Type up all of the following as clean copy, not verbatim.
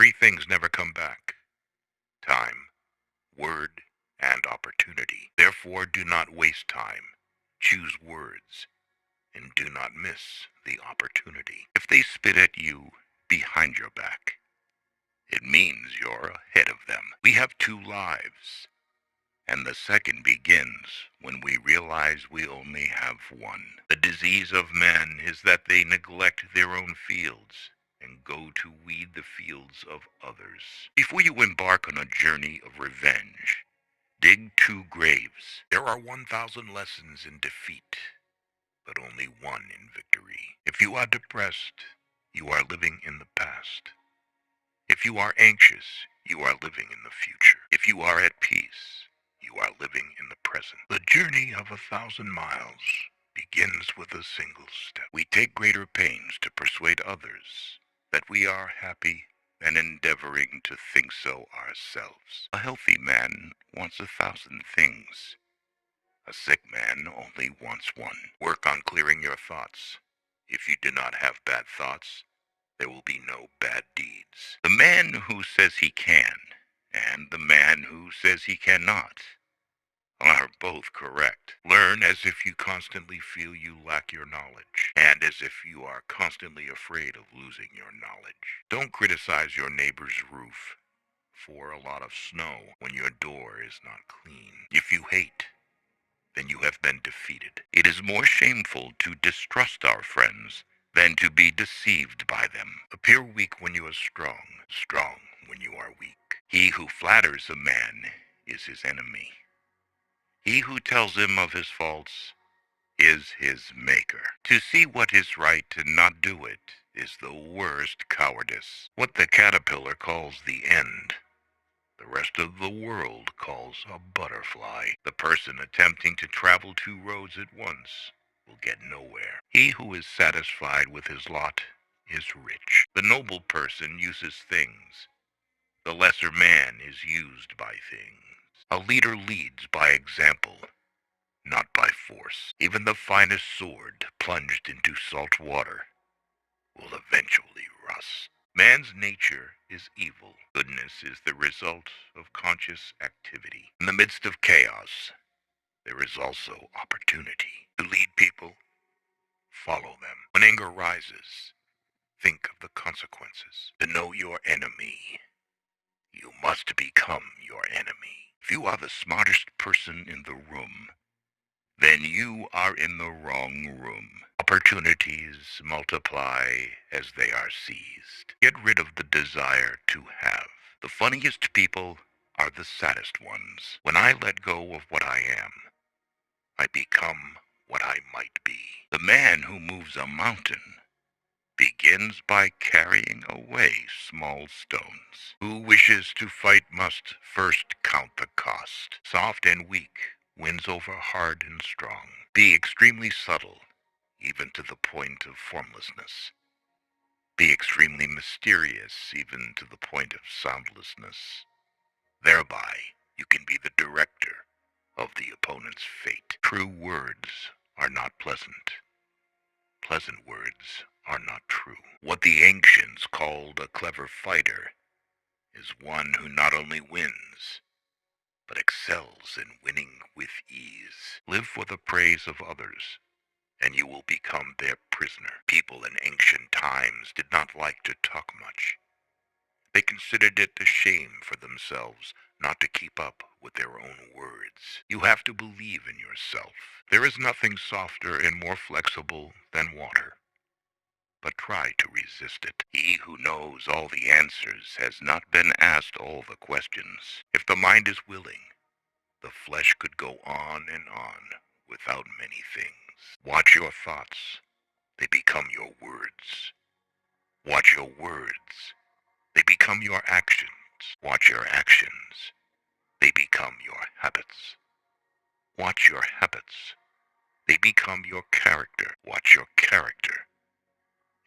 Three things never come back: time, word, and opportunity. Therefore, do not waste time. Choose words, and do not miss the opportunity. If they spit at you behind your back, it means you're ahead of them. We have two lives, and the second begins when we realize we only have one. The disease of men is that they neglect their own fields and go to weed the fields of others. Before you embark on a journey of revenge, dig 2 graves. There are 1,000 lessons in defeat, but only one in victory. If you are depressed, you are living in the past. If you are anxious, you are living in the future. If you are at peace, you are living in the present. The journey of 1,000 miles begins with a single step. We take greater pains to persuade others that we are happy than endeavoring to think so ourselves. A healthy man wants 1,000 things. A sick man only wants one. Work on clearing your thoughts. If you do not have bad thoughts, there will be no bad deeds. The man who says he can and the man who says he cannot are both correct. Learn as if you constantly feel you lack your knowledge, and as if you are constantly afraid of losing your knowledge. Don't criticize your neighbor's roof for a lot of snow when your door is not clean. If you hate, then you have been defeated. It is more shameful to distrust our friends than to be deceived by them. Appear weak when you are strong, strong when you are weak. He who flatters a man is his enemy. He who tells him of his faults is his maker. To see what is right and not do it is the worst cowardice. What the caterpillar calls the end, the rest of the world calls a butterfly. The person attempting to travel 2 roads at once will get nowhere. He who is satisfied with his lot is rich. The noble person uses things. The lesser man is used by things. A leader leads by example, not by force. Even the finest sword plunged into salt water will eventually rust. Man's nature is evil. Goodness is the result of conscious activity. In the midst of chaos, there is also opportunity. To lead people, follow them. When anger rises, think of the consequences. To know your enemy, you must become your enemy. If you are the smartest person in the room, then you are in the wrong room. Opportunities multiply as they are seized. Get rid of the desire to have. The funniest people are the saddest ones. When I let go of what I am, I become what I might be. The man who moves a mountain begins by carrying away small stones. Who wishes to fight must first count the cost. Soft and weak wins over hard and strong. Be extremely subtle, even to the point of formlessness. Be extremely mysterious, even to the point of soundlessness. Thereby, you can be the director of the opponent's fate. True words are not pleasant. Pleasant words are not true. What the ancients called a clever fighter is one who not only wins, but excels in winning with ease. Live for the praise of others, and you will become their prisoner. People in ancient times did not like to talk much. They considered it a shame for themselves not to keep up with their own words. You have to believe in yourself. There is nothing softer and more flexible than water, but try to resist it. He who knows all the answers has not been asked all the questions. If the mind is willing, the flesh could go on and on without many things. Watch your thoughts. They become your words. Watch your words. They become your actions. Watch your actions. They become your habits. Watch your habits. They become your character. Watch your character.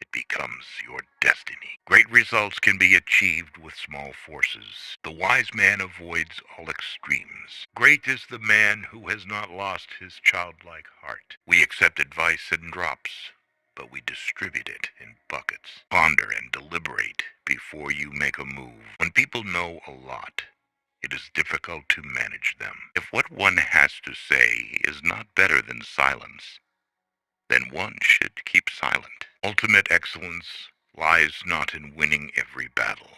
It becomes your destiny. Great results can be achieved with small forces. The wise man avoids all extremes. Great is the man who has not lost his childlike heart. We accept advice in drops. but we distribute it in buckets. Ponder and deliberate before you make a move. When people know a lot, it is difficult to manage them. If what one has to say is not better than silence, then one should keep silent. Ultimate excellence lies not in winning every battle,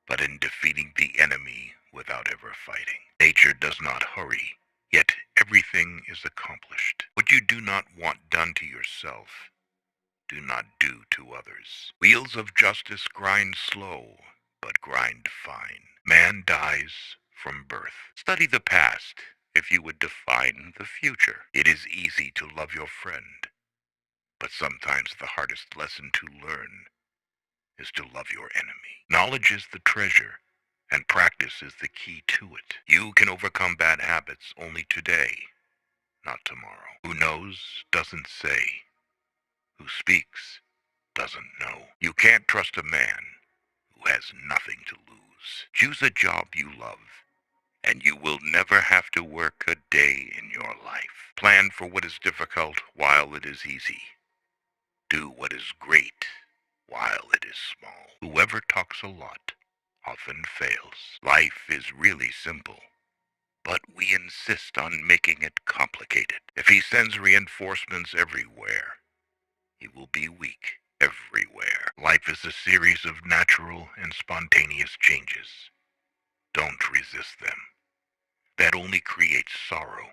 but in defeating the enemy without ever fighting. Nature does not hurry, yet everything is accomplished. What you do not want done to yourself, do not do to others. Wheels of justice grind slow, but grind fine. Man dies from birth. Study the past if you would define the future. It is easy to love your friend, but sometimes the hardest lesson to learn is to love your enemy. Knowledge is the treasure, and practice is the key to it. You can overcome bad habits only today, not tomorrow. Who knows doesn't say. Who speaks doesn't know. You can't trust a man who has nothing to lose. Choose a job you love, and you will never have to work a day in your life. Plan for what is difficult while it is easy. Do what is great while it is small. Whoever talks a lot often fails. Life is really simple, but we insist on making it complicated. If he sends reinforcements everywhere, he will be weak everywhere. Life is a series of natural and spontaneous changes. Don't resist them. That only creates sorrow.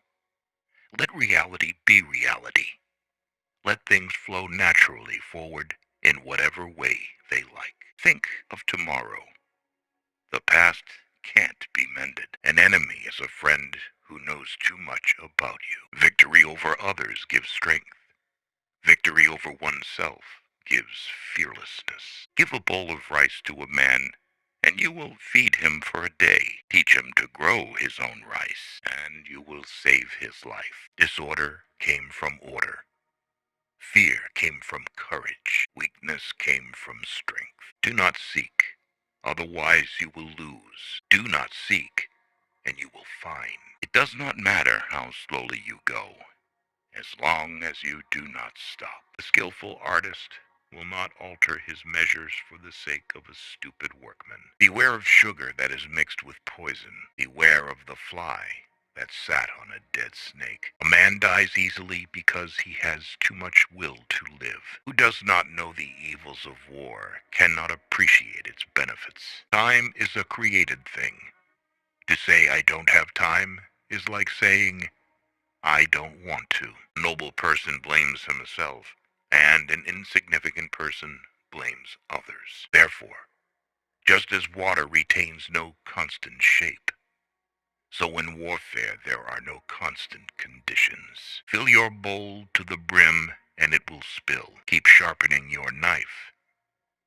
Let reality be reality. Let things flow naturally forward in whatever way they like. Think of tomorrow. The past can't be mended. An enemy is a friend who knows too much about you. Victory over others gives strength. Victory over oneself gives fearlessness. Give a bowl of rice to a man, and you will feed him for a day. Teach him to grow his own rice, and you will save his life. Disorder came from order. Fear came from courage. Weakness came from strength. Do not seek, otherwise you will lose. Do not seek, and you will find. It does not matter how slowly you go, as long as you do not stop. The skillful artist will not alter his measures for the sake of a stupid workman. Beware of sugar that is mixed with poison. Beware of the fly that sat on a dead snake. A man dies easily because he has too much will to live. Who does not know the evils of war cannot appreciate its benefits. Time is a created thing. To say I don't have time is like saying I don't want to. A noble person blames himself, and an insignificant person blames others. Therefore, just as water retains no constant shape, so in warfare there are no constant conditions. Fill your bowl to the brim, and it will spill. Keep sharpening your knife,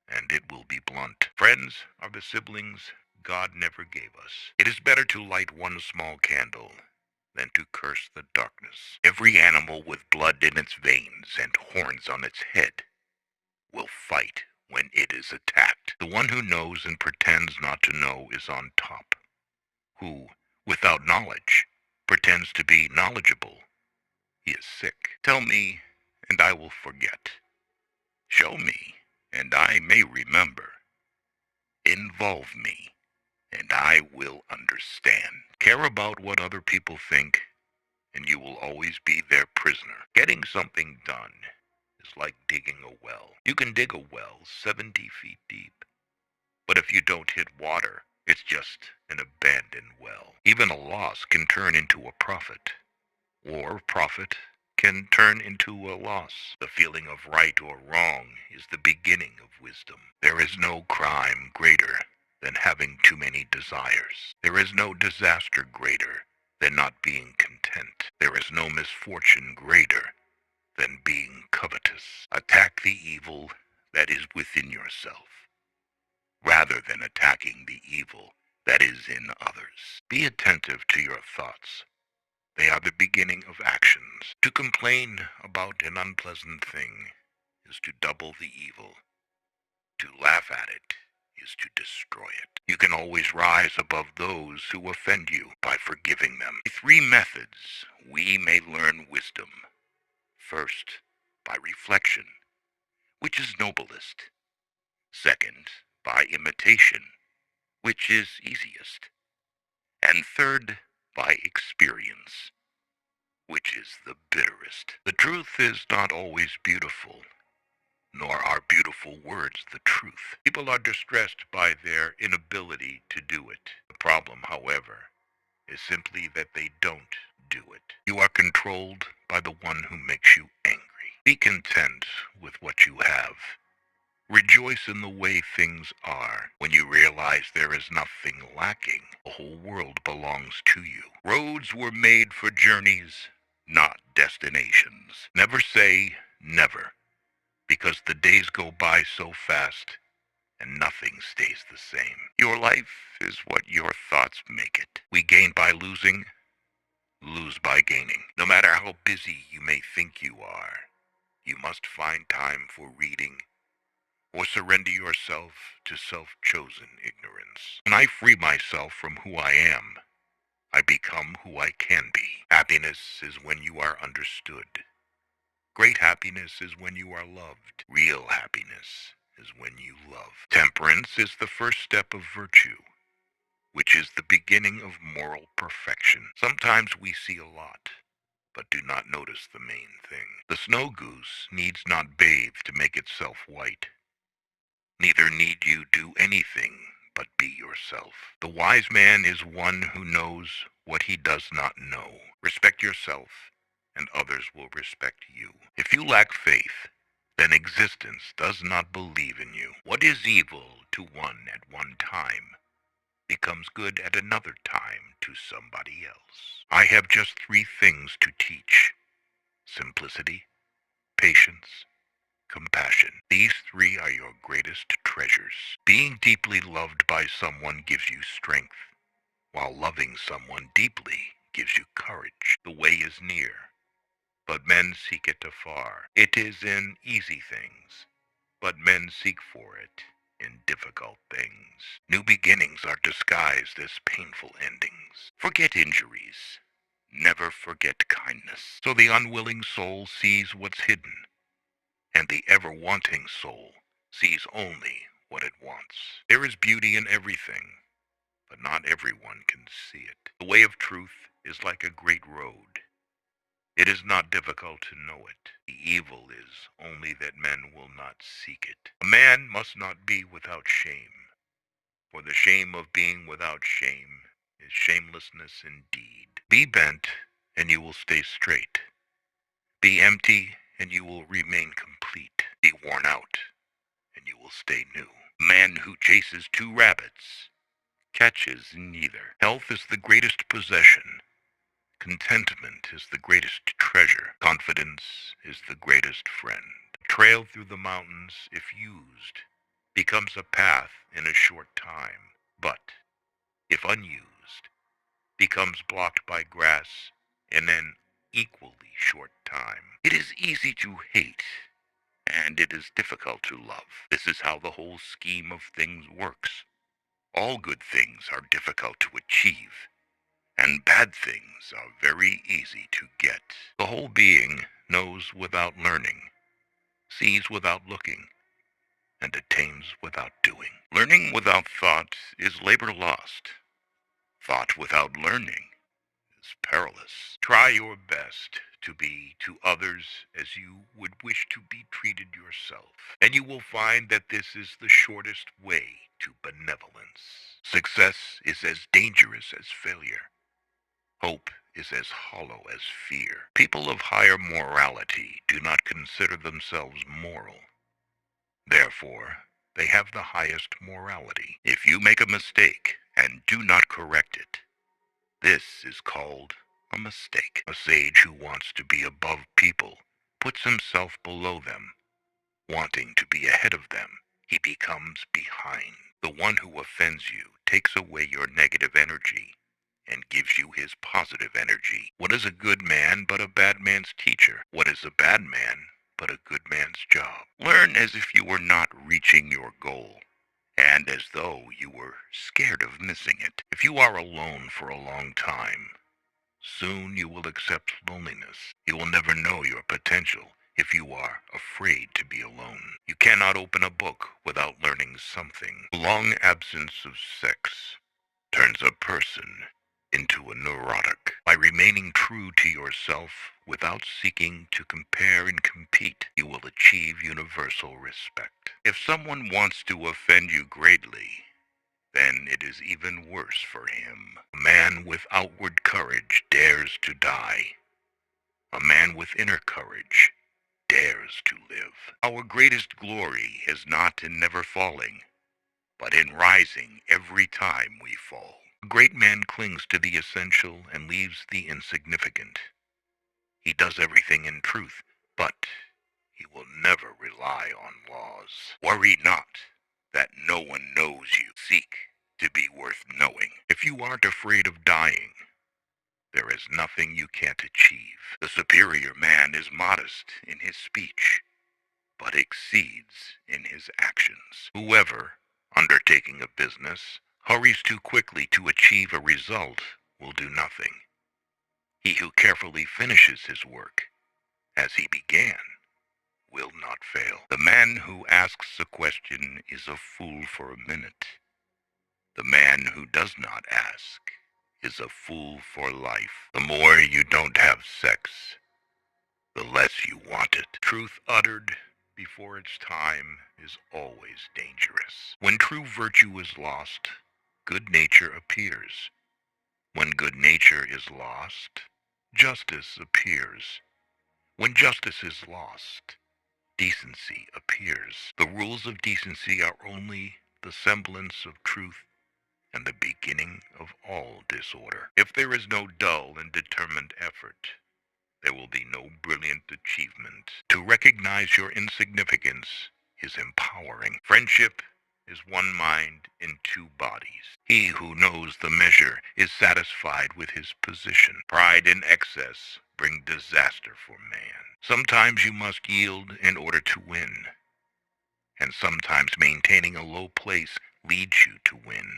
and it will be blunt. Friends are the siblings God never gave us. It is better to light one small candle than to curse the darkness. Every animal with blood in its veins and horns on its head will fight when it is attacked. The one who knows and pretends not to know is on top. Who, without knowledge, pretends to be knowledgeable, he is sick. Tell me, and I will forget. Show me, and I may remember. Involve me, and I will understand. Care about what other people think, and you will always be their prisoner. Getting something done is like digging a well. You can dig a well 70 feet deep, but if you don't hit water, it's just an abandoned well. Even a loss can turn into a profit, or profit can turn into a loss. The feeling of right or wrong is the beginning of wisdom. There is no crime greater than having too many desires. There is no disaster greater than not being content. There is no misfortune greater than being covetous. Attack the evil that is within yourself, rather than attacking the evil that is in others. Be attentive to your thoughts. They are the beginning of actions. To complain about an unpleasant thing is to double the evil. To laugh at it is to destroy it. You can always rise above those who offend you by forgiving them. By 3 methods we may learn wisdom. First, by reflection, which is noblest. Second, by imitation, which is easiest. And third, by experience, which is the bitterest. The truth is not always beautiful, nor are beautiful words the truth. People are distressed by their inability to do it. The problem, however, is simply that they don't do it. You are controlled by the one who makes you angry. Be content with what you have. Rejoice in the way things are. When you realize there is nothing lacking, the whole world belongs to you. Roads were made for journeys, not destinations. Never say never, because the days go by so fast and nothing stays the same. Your life is what your thoughts make it. We gain by losing, lose by gaining. No matter how busy you may think you are, you must find time for reading or surrender yourself to self-chosen ignorance. When I free myself from who I am, I become who I can be. Happiness is when you are understood. Great happiness is when you are loved. Real happiness is when you love. Temperance is the first step of virtue, which is the beginning of moral perfection. Sometimes we see a lot, but do not notice the main thing. The snow goose needs not bathe to make itself white. Neither need you do anything but be yourself. The wise man is one who knows what he does not know. Respect yourself, and others will respect you. If you lack faith, then existence does not believe in you. What is evil to one at one time becomes good at another time to somebody else. I have just 3 things to teach: simplicity, patience, compassion. These 3 are your greatest treasures. Being deeply loved by someone gives you strength, while loving someone deeply gives you courage. The way is near, but men seek it afar. It is in easy things, but men seek for it in difficult things. New beginnings are disguised as painful endings. Forget injuries. Never forget kindness. So the unwilling soul sees what's hidden, and the ever-wanting soul sees only what it wants. There is beauty in everything, but not everyone can see it. The way of truth is like a great road. It is not difficult to know it. The evil is only that men will not seek it. A man must not be without shame, for the shame of being without shame is shamelessness indeed. Be bent, and you will stay straight. Be empty, and you will remain complete. Be worn out, and you will stay new. A man who chases 2 rabbits catches neither. Health is the greatest possession. Contentment is the greatest treasure. Confidence is the greatest friend. A trail through the mountains, if used, becomes a path in a short time, but, if unused, becomes blocked by grass in an equally short time. It is easy to hate, and it is difficult to love. This is how the whole scheme of things works. All good things are difficult to achieve, and bad things are very easy to get. The whole being knows without learning, sees without looking, and attains without doing. Learning without thought is labor lost. Thought without learning is perilous. Try your best to be to others as you would wish to be treated yourself, and you will find that this is the shortest way to benevolence. Success is as dangerous as failure. Hope is as hollow as fear. People of higher morality do not consider themselves moral. Therefore, they have the highest morality. If you make a mistake and do not correct it, this is called a mistake. A sage who wants to be above people puts himself below them. Wanting to be ahead of them, he becomes behind. The one who offends you takes away your negative energy and gives you his positive energy. What is a good man but a bad man's teacher? What is a bad man but a good man's job? Learn as if you were not reaching your goal, and as though you were scared of missing it. If you are alone for a long time, soon you will accept loneliness. You will never know your potential if you are afraid to be alone. You cannot open a book without learning something. The long absence of sex turns a person into a neurotic. By remaining true to yourself without seeking to compare and compete, you will achieve universal respect. If someone wants to offend you greatly, then it is even worse for him. A man with outward courage dares to die. A man with inner courage dares to live. Our greatest glory is not in never falling, but in rising every time we fall. A great man clings to the essential and leaves the insignificant. He does everything in truth, but he will never rely on laws. Worry not that no one knows you. Seek to be worth knowing. If you aren't afraid of dying, there is nothing you can't achieve. The superior man is modest in his speech, but exceeds in his actions. Whoever, undertaking a business, hurries too quickly to achieve a result will do nothing. He who carefully finishes his work, as he began, will not fail. The man who asks a question is a fool for a minute. The man who does not ask is a fool for life. The more you don't have sex, the less you want it. Truth uttered before its time is always dangerous. When true virtue is lost, good nature appears. When good nature is lost, justice appears. When justice is lost, decency appears. The rules of decency are only the semblance of truth and the beginning of all disorder. If there is no dull and determined effort, there will be no brilliant achievement. To recognize your insignificance is empowering. Friendship is one mind in two bodies. He who knows the measure is satisfied with his position. Pride and excess bring disaster for man. Sometimes you must yield in order to win, and sometimes maintaining a low place leads you to win.